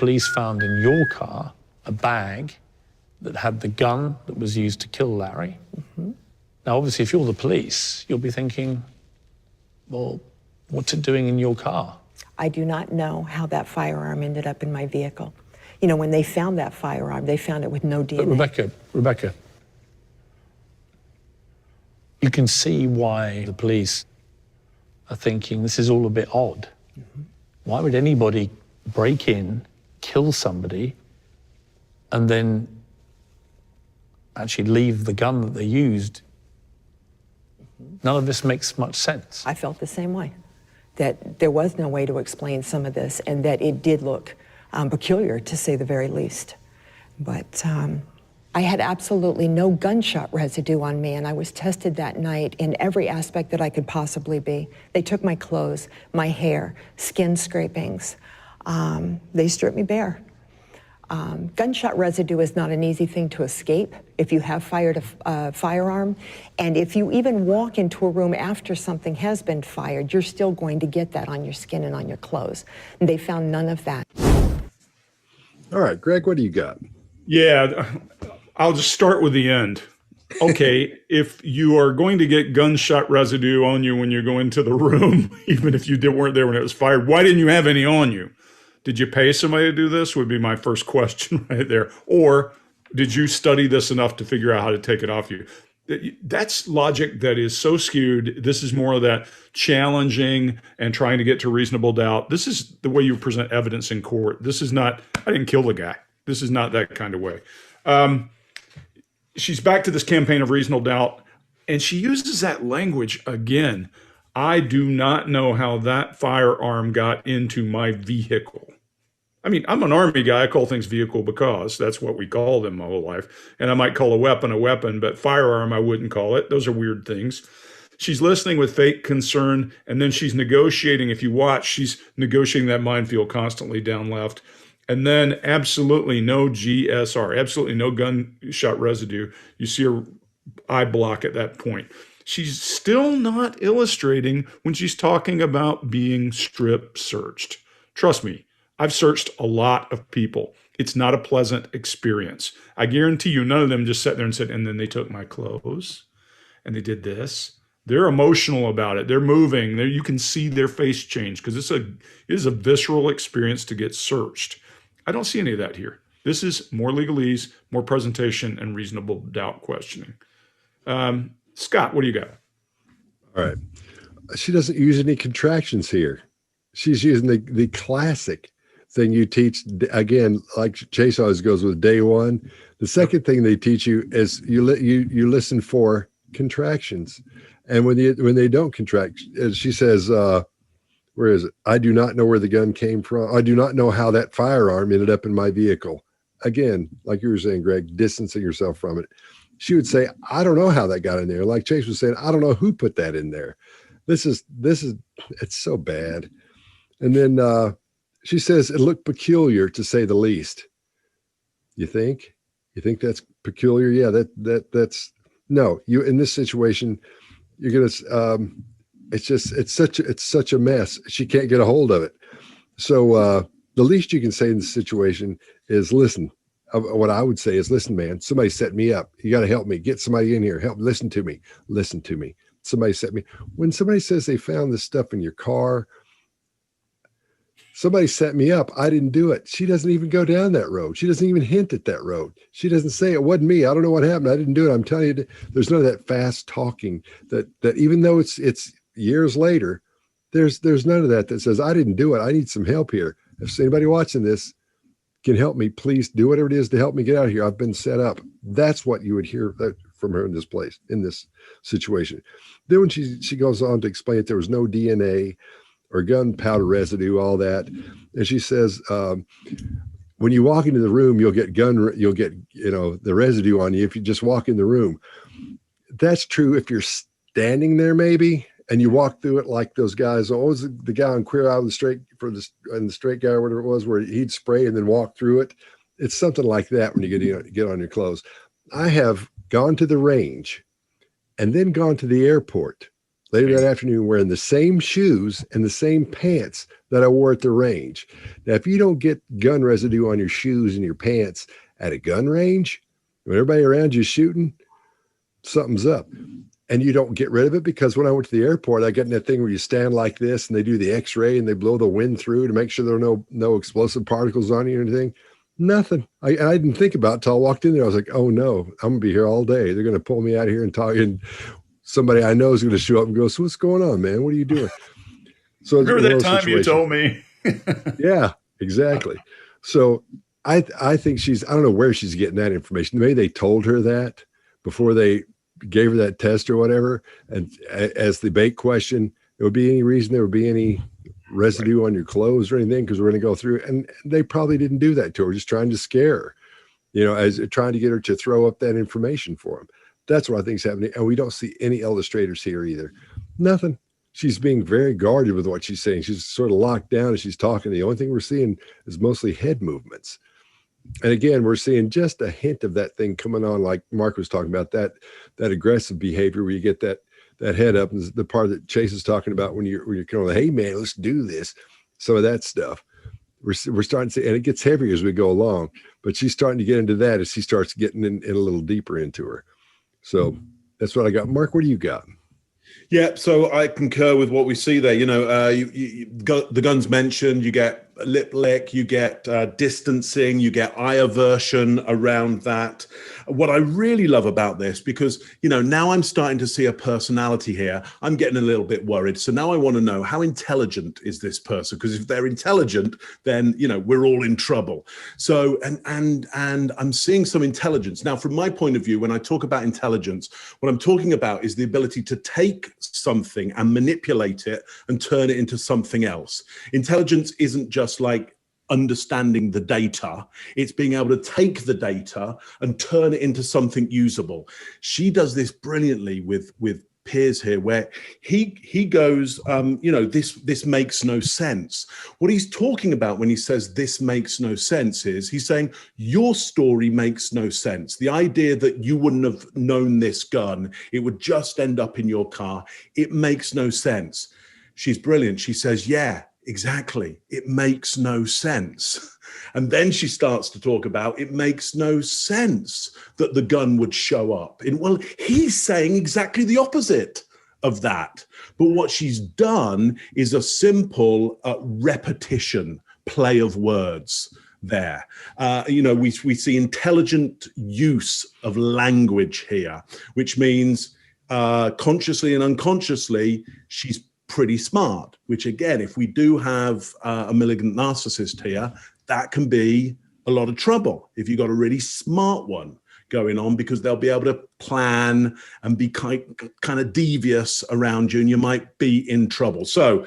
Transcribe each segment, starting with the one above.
police found in your car a bag that had the gun that was used to kill Larry. Mm-hmm. Now, obviously, if you're the police, you'll be thinking, well, what's it doing in your car? I do not know how that firearm ended up in my vehicle. You know, when they found that firearm, they found it with no DNA. But Rebecca, you can see why the police are thinking this is all a bit odd. Mm-hmm. Why would anybody break in, kill somebody, and then actually leave the gun that they used? None of this makes much sense. I felt the same way, that there was no way to explain some of this, and that it did look peculiar, to say the very least. But I had absolutely no gunshot residue on me, and I was tested that night in every aspect that I could possibly be. They took my clothes, my hair, skin scrapings. They stripped me bare. Gunshot residue is not an easy thing to escape if you have fired a firearm. And if you even walk into a room after something has been fired, you're still going to get that on your skin and on your clothes. And they found none of that. All right, Greg, what do you got? Yeah, I'll just start with the end. Okay, if you are going to get gunshot residue on you when you go into the room, even if you weren't there when it was fired, why didn't you have any on you? Did you pay somebody to do this? Would be my first question right there. Or did you study this enough to figure out how to take it off you? That's logic that is so skewed. This is more of that challenging and trying to get to reasonable doubt. This is the way you present evidence in court. This is not, I didn't kill the guy. This is not that kind of way. She's back to this campaign of reasonable doubt, and she uses that language again. I do not know how that firearm got into my vehicle. I mean, I'm an Army guy. I call things vehicle because that's what we call them my whole life. And I might call a weapon, but firearm, I wouldn't call it. Those are weird things. She's listening with fake concern, and then she's negotiating. If you watch, she's negotiating that minefield constantly down left. And then absolutely no GSR, absolutely no gunshot residue. You see her eye block at that point. She's still not illustrating when she's talking about being strip searched. Trust me, I've searched a lot of people. It's not a pleasant experience. I guarantee you none of them just sat there and said, and then they took my clothes and they did this. They're emotional about it. They're moving. You can see their face change because it is a visceral experience to get searched. I don't see any of that here. This is more legalese, more presentation, and reasonable doubt questioning. Scott, what do you got? All right. She doesn't use any contractions here. She's using the classic thing you teach, again, like Chase always goes with day one. The second thing they teach you is you listen for contractions. And when they don't contract, she says, where is it? I do not know where the gun came from. I do not know how that firearm ended up in my vehicle. Again, like you were saying, Greg, distancing yourself from it. She would say, I don't know how that got in there. Like Chase was saying, I don't know who put that in there. This is it's so bad. And then she says it looked peculiar, to say the least. You think that's peculiar? Yeah, that's no. You in this situation, you're gonna. It's such a mess. She can't get a hold of it. So the least you can say in this situation is listen. What I would say is, listen, man, somebody set me up. You got to help me. Get somebody in here. Help. Listen to me. Listen to me. Somebody set me. When somebody says they found this stuff in your car, somebody set me up. I didn't do it. She doesn't even go down that road. She doesn't even hint at that road. She doesn't say it wasn't me. I don't know what happened. I didn't do it. I'm telling you, there's none of that fast talking that even though it's years later, there's none of that says, I didn't do it. I need some help here. If anybody watching this can help me, please do whatever it is to help me get out of here. I've been set up. That's what you would hear from her in this situation. Then when she goes on to explain that there was no DNA or gunpowder residue, all that. And she says, when you walk into the room, you'll get the residue on you if you just walk in the room. That's true if you're standing there maybe, and you walk through it like those guys. What was the guy on Queer Eye of the Straight and the Straight Guy or whatever it was, where he'd spray and then walk through it. It's something like that when you get on your clothes. I have gone to the range and then gone to the airport. later that afternoon wearing the same shoes and the same pants that I wore at the range. Now, if you don't get gun residue on your shoes and your pants at a gun range, when everybody around you is shooting, something's up. And you don't get rid of it, because when I went to the airport, I got in that thing where you stand like this and they do the x-ray and they blow the wind through to make sure there are no explosive particles on you or anything. Nothing. I didn't think about it until I walked in there. I was like, oh no, I'm gonna be here all day. They're gonna pull me out of here and talk, and somebody I know is gonna show up and go, so what's going on, man? What are you doing? So remember that time you told me? Yeah, exactly. So I think I don't know where she's getting that information. Maybe they told her that before they gave her that test or whatever. And as the bait question, there would be any reason there would be any residue on your clothes or anything, because we're going to go through. And they probably didn't do that to her, just trying to scare her, as trying to get her to throw up that information for them. That's what I think is happening. And we don't see any illustrators here either. Nothing. She's being very guarded with what she's saying. She's sort of locked down as she's talking. The only thing we're seeing is mostly head movements. And again, we're seeing just a hint of that thing coming on, like Mark was talking about, that aggressive behavior where you get that head up, and the part that Chase is talking about when you're kind of like, hey man, let's do this. Some of that stuff we're starting to see, and it gets heavier as we go along, but she's starting to get into that as she starts getting in a little deeper into her. So that's what I got. Mark, what do you got? Yeah, so I concur with what we see there. The guns mentioned, you get lip lick, you get distancing, you get eye aversion around that. What I really love about this, because, now I'm starting to see a personality here, I'm getting a little bit worried. So now I want to know, how intelligent is this person? Because if they're intelligent, then, we're all in trouble. So, and I'm seeing some intelligence. Now, from my point of view, when I talk about intelligence, what I'm talking about is the ability to take something and manipulate it and turn it into something else. Intelligence isn't just like understanding the data, it's being able to take the data and turn it into something usable. She does this brilliantly with Piers here, where he goes, this makes no sense. What he's talking about when he says this makes no sense is he's saying your story makes no sense. The idea that you wouldn't have known this gun, it would just end up in your car, it makes no sense. She's brilliant. She says, yeah, exactly. It makes no sense. And then she starts to talk about it makes no sense that the gun would show up. Well, he's saying exactly the opposite of that. But what she's done is a simple repetition, play of words there. We see intelligent use of language here, which means consciously and unconsciously, she's pretty smart, which again, if we do have a malignant narcissist here, that can be a lot of trouble if you've got a really smart one going on, because they'll be able to plan and be kind of devious around you, and you might be in trouble. So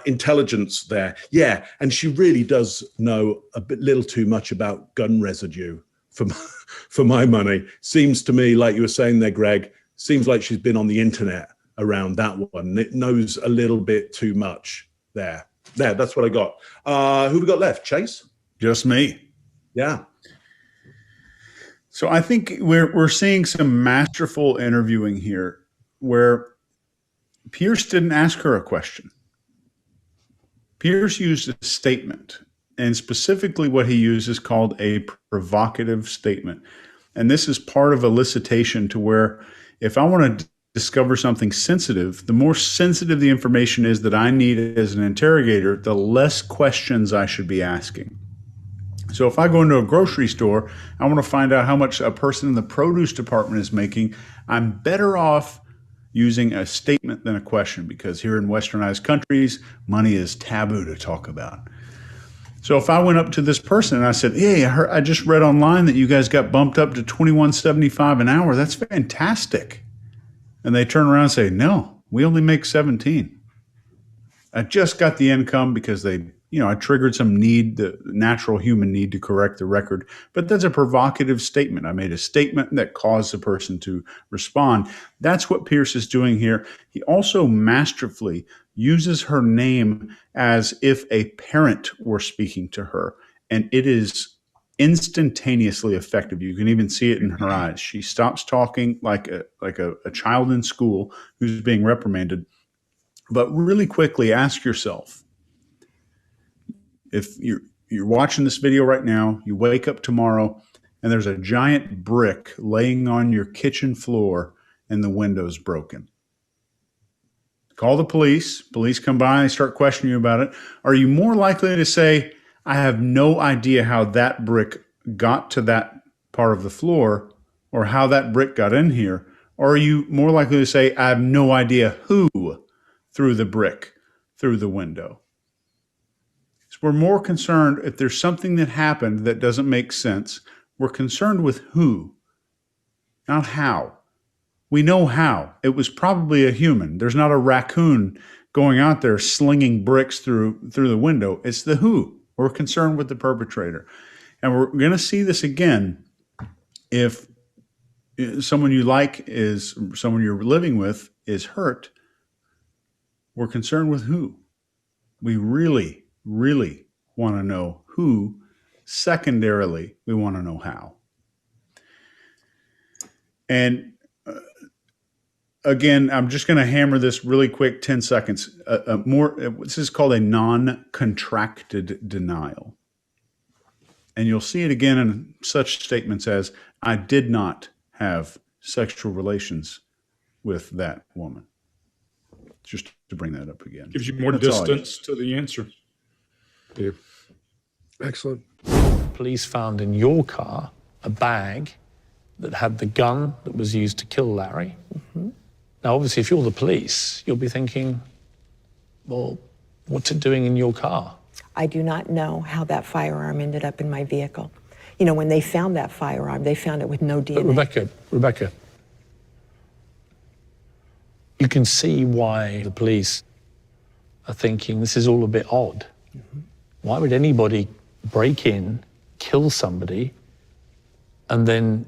intelligence there. Yeah, and she really does know a little too much about gun residue for my money. Seems to me, like you were saying there, Greg, seems like she's been on the internet around that one. It knows a little bit too much there. That's what I got. Who we got left? Chase? Just me. Yeah. So I think we're seeing some masterful interviewing here, where Pierce didn't ask her a question. Pierce used a statement, and specifically what he used is called a provocative statement. And this is part of elicitation, to where if I want to discover something sensitive, the more sensitive the information is that I need as an interrogator, the less questions I should be asking. So if I go into a grocery store, I want to find out how much a person in the produce department is making, I'm better off using a statement than a question, because here in westernized countries, money is taboo to talk about. So if I went up to this person and I said, hey, I just read online that you guys got bumped up to $21.75 an hour. That's fantastic. And they turn around and say, no, we only make 17. I just got the income because I triggered some need, the natural human need to correct the record. But that's a provocative statement. I made a statement that caused the person to respond. That's what Pierce is doing here. He also masterfully uses her name as if a parent were speaking to her. And it is instantaneously effective. You can even see it in her eyes. She stops talking like a child in school who's being reprimanded. But really quickly, ask yourself, if you're watching this video right now, you wake up tomorrow and there's a giant brick laying on your kitchen floor and the window's broken. Call the police. Police come by and start questioning you about it. Are you more likely to say, I have no idea how that brick got to that part of the floor or how that brick got in here? Or are you more likely to say, I have no idea who threw the brick through the window? So we're more concerned if there's something that happened that doesn't make sense. We're concerned with who, not how. We know how. It was probably a human. There's not a raccoon going out there slinging bricks through the window. It's the who. We're concerned with the perpetrator. And we're going to see this again if someone you like is someone you're living with is hurt. We're concerned with who. We really, really want to know who. Secondarily, we want to know how. And again, I'm just going to hammer this really quick, 10 seconds. This is called a non-contracted denial. And you'll see it again in such statements as, I did not have sexual relations with that woman. Just to bring that up again. Gives you more That's distance to the answer. Yeah. Excellent. Police found in your car a bag that had the gun that was used to kill Larry. Mm-hmm. Now, obviously, if you're the police, you'll be thinking, well, what's it doing in your car? I do not know how that firearm ended up in my vehicle. You know, when they found that firearm, they found it with no DNA. But Rebecca, you can see why the police are thinking this is all a bit odd. Mm-hmm. Why would anybody break in, kill somebody, and then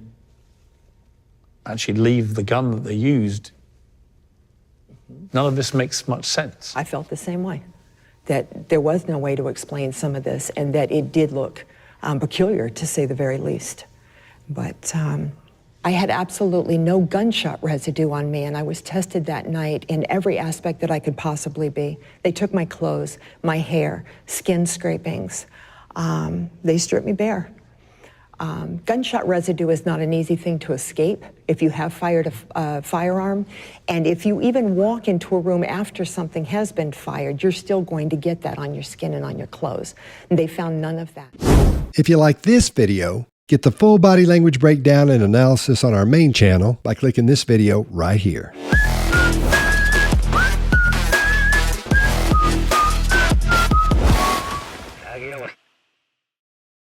actually leave the gun that they used? None of this makes much sense. I felt the same way, that there was no way to explain some of this and that it did look peculiar, to say the very least. But I had absolutely no gunshot residue on me, and I was tested that night in every aspect that I could possibly be. They took my clothes, my hair, skin scrapings. They stripped me bare. Gunshot residue is not an easy thing to escape if you have fired a firearm. And if you even walk into a room after something has been fired, you're still going to get that on your skin and on your clothes. And they found none of that. If you like this video, get the full body language breakdown and analysis on our main channel by clicking this video right here.